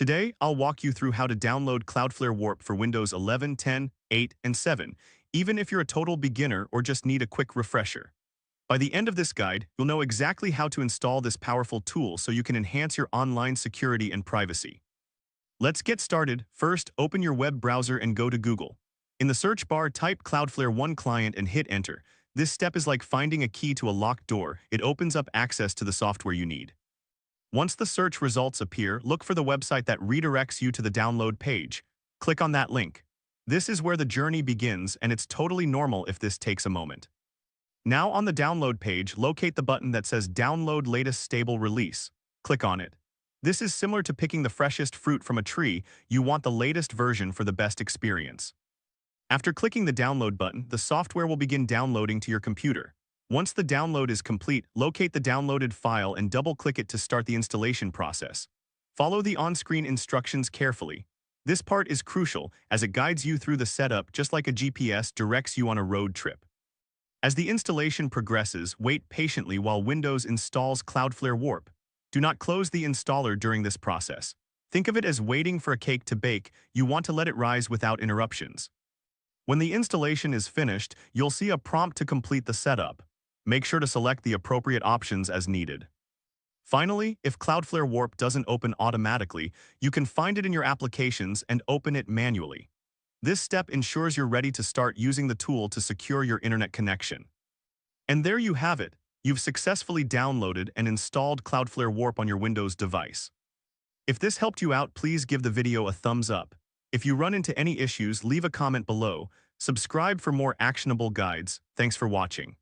Today, I'll walk you through how to download Cloudflare WARP for Windows 11, 10, 8, and 7, even if you're a total beginner or just need a quick refresher. By the end of this guide, you'll know exactly how to install this powerful tool so you can enhance your online security and privacy. Let's get started. First, open your web browser and go to Google. In the search bar, type Cloudflare One Client and hit enter. This step is like finding a key to a locked door. It opens up access to the software you need. Once the search results appear, look for the website that redirects you to the download page. Click on that link. This is where the journey begins, and it's totally normal if this takes a moment. Now on the download page, locate the button that says Download Latest Stable Release. Click on it. This is similar to picking the freshest fruit from a tree. You want the latest version for the best experience. After clicking the download button, the software will begin downloading to your computer. Once the download is complete, locate the downloaded file and double-click it to start the installation process. Follow the on-screen instructions carefully. This part is crucial as it guides you through the setup just like a GPS directs you on a road trip. As the installation progresses, wait patiently while Windows installs Cloudflare WARP. Do not close the installer during this process. Think of it as waiting for a cake to bake. You want to let it rise without interruptions. When the installation is finished, you'll see a prompt to complete the setup. Make sure to select the appropriate options as needed. Finally, if Cloudflare WARP doesn't open automatically, you can find it in your applications and open it manually. This step ensures you're ready to start using the tool to secure your internet connection. And there you have it. You've successfully downloaded and installed Cloudflare WARP on your Windows device. If this helped you out, please give the video a thumbs up. If you run into any issues, leave a comment below. Subscribe for more actionable guides. Thanks for watching.